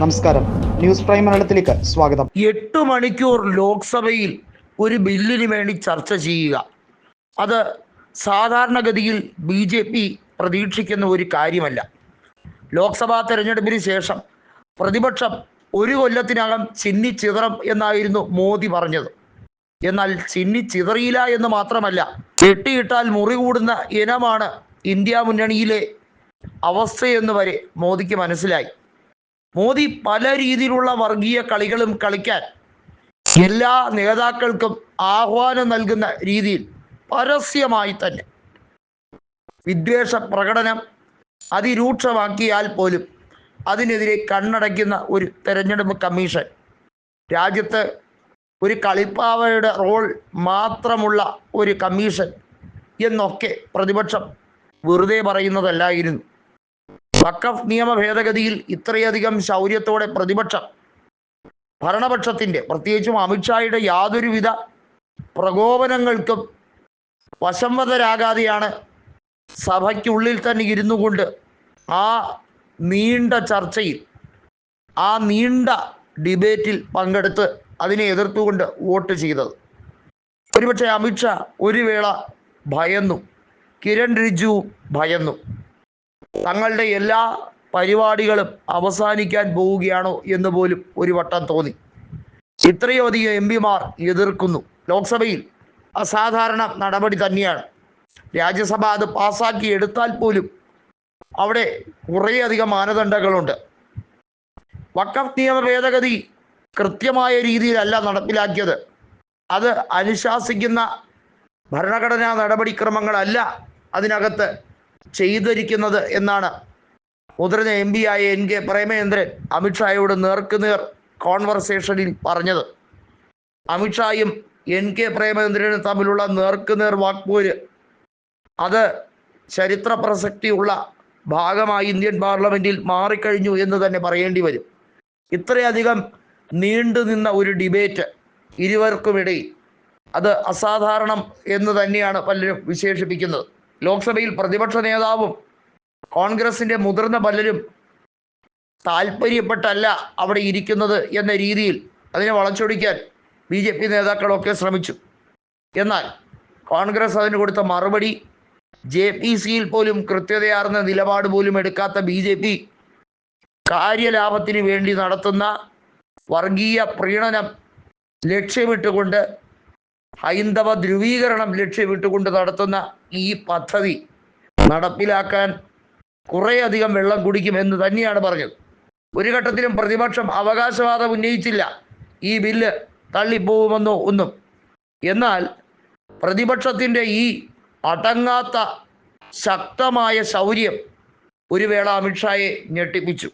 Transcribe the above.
നമസ്കാരം, news prime മലയാളത്തിലേക്ക് സ്വാഗതം. 8 മണിക്കൂർ ലോക്സഭയിൽ ഒരു ബില്ലിന് വേണ്ടി ചർച്ച ചെയ്യുക, അത് സാധാരണഗതിയിൽ BJP പ്രതീക്ഷിക്കുന്ന ഒരു കാര്യമല്ല. ലോക്സഭാ തെരഞ്ഞെടുപ്പിന് ശേഷം പ്രതിപക്ഷം ഒരു കൊല്ലത്തിനകം ചിന്നിച്ചിതറും എന്നായിരുന്നു മോദി പറഞ്ഞത്. എന്നാൽ ചിന്നിച്ചിതറിയില്ല എന്ന് മാത്രമല്ല, കെട്ടിയിട്ടാൽ മുറി കൂടുന്ന ഇനമാണ് ഇന്ത്യ മുന്നണിയിലെ അവസ്ഥയെന്ന് വരെ മോദിക്ക് മനസ്സിലായി. മോദി പല രീതിയിലുള്ള വർഗീയ കളികളും കളിക്കാൻ എല്ലാ നേതാക്കൾക്കും ആഹ്വാനം നൽകുന്ന രീതിയിൽ പരസ്യമായി തന്നെ വിദ്വേഷ പ്രകടനം അതിരൂക്ഷമാക്കിയാൽ പോലും അതിനെതിരെ കണ്ണടയ്ക്കുന്ന ഒരു തെരഞ്ഞെടുപ്പ് കമ്മീഷൻ, രാജ്യത്ത് ഒരു കളിപ്പാവയുടെ റോൾ മാത്രമുള്ള ഒരു കമ്മീഷൻ എന്നൊക്കെ പ്രതിപക്ഷം വെറുതെ പറയുന്നതല്ലായിരുന്നു. വഖഫ് നിയമ ഭേദഗതിയിൽ ഇത്രയധികം ശൗര്യത്തോടെ പ്രതിപക്ഷം ഭരണപക്ഷത്തിൻ്റെ, പ്രത്യേകിച്ചും അമിത്ഷായുടെ യാതൊരുവിധ പ്രകോപനങ്ങൾക്കും വശംവദരാകാതെയാണ് സഭയ്ക്കുള്ളിൽ തന്നെ ഇരുന്നു കൊണ്ട് ആ നീണ്ട ചർച്ചയിൽ, ആ നീണ്ട ഡിബേറ്റിൽ പങ്കെടുത്ത് അതിനെ എതിർത്തുകൊണ്ട് വോട്ട് ചെയ്തത്. ഒരുപക്ഷെ അമിത്ഷാ ഒരു വേള ഭയന്നു, കിരൺ റിജിജു ഭയന്നു. തങ്ങളുടെ എല്ലാ പരിപാടികളും അവസാനിക്കാൻ പോവുകയാണോ എന്ന് പോലും ഒരു വട്ടം തോന്നി. ഇത്രയും അധികം MP-മാർ എതിർക്കുന്നു. ലോക്സഭയിൽ അസാധാരണ നടപടി തന്നെയാണ്. രാജ്യസഭ അത് പാസ്സാക്കി എടുത്താൽ പോലും അവിടെ കുറേയധികം മാനദണ്ഡങ്ങളുണ്ട്. വഖഫ് നിയമ ഭേദഗതി കൃത്യമായ രീതിയിലല്ല നടപ്പിലാക്കിയത്. അത് അനുശാസിക്കുന്ന ഭരണഘടനാ നടപടിക്രമങ്ങളല്ല അതിനകത്ത് ചെയ്തിരിക്കുന്നത് എന്നാണ് മുതിർന്ന MP ആയ NK പ്രേമചന്ദ്രൻ അമിത്ഷായോട് നേർക്കുനേർ കോൺവെർസേഷനിൽ പറഞ്ഞത്. അമിത്ഷായും NK പ്രേമചന്ദ്രനും തമ്മിലുള്ള നേർക്കുനേർ വാക്പോര് അത് ചരിത്ര പ്രസക്തിയുള്ള ഭാഗമായി ഇന്ത്യൻ പാർലമെന്റിൽ മാറിക്കഴിഞ്ഞു എന്ന് തന്നെ പറയേണ്ടി വരും. ഇത്രയധികം നീണ്ടു നിന്ന ഒരു ഡിബേറ്റ് ഇരുവർക്കുമിടയിൽ അത് അസാധാരണം എന്ന് തന്നെയാണ് പലരും വിശേഷിപ്പിക്കുന്നത്. ലോക്സഭയിൽ പ്രതിപക്ഷ നേതാവും കോൺഗ്രസിൻ്റെ മുതിർന്ന പലരും താല്പര്യപ്പെട്ടല്ല അവിടെ ഇരിക്കുന്നത് എന്ന രീതിയിൽ അതിനെ വളച്ചൊടിക്കാൻ BJP നേതാക്കളൊക്കെ ശ്രമിച്ചു. എന്നാൽ കോൺഗ്രസ് അതിന് കൊടുത്ത മറുപടി, JPC-യിൽ പോലും കൃത്യതയാർന്ന നിലപാട് പോലും എടുക്കാത്ത BJP കാര്യലാഭത്തിന് വേണ്ടി നടത്തുന്ന വർഗീയ പ്രീണനം ലക്ഷ്യമിട്ടുകൊണ്ട്, ഹൈന്ദവ ധ്രുവീകരണം ലക്ഷ്യമിട്ടുകൊണ്ട് നടത്തുന്ന ഈ പദ്ധതി നടപ്പിലാക്കാൻ കുറേയധികം വെള്ളം കുടിക്കും എന്ന് തന്നെയാണ് പറഞ്ഞത്. ഒരു ഘട്ടത്തിലും പ്രതിപക്ഷം അവകാശവാദം ഉന്നയിച്ചില്ല ഈ ബില്ല് തള്ളിപ്പോകുമെന്നോ ഒന്നും. എന്നാൽ പ്രതിപക്ഷത്തിൻ്റെ ഈ അടങ്ങാത്ത ശക്തമായ ശൗര്യം ഒരു വേള അമിത്ഷായെ ഞെട്ടിപ്പിച്ചു.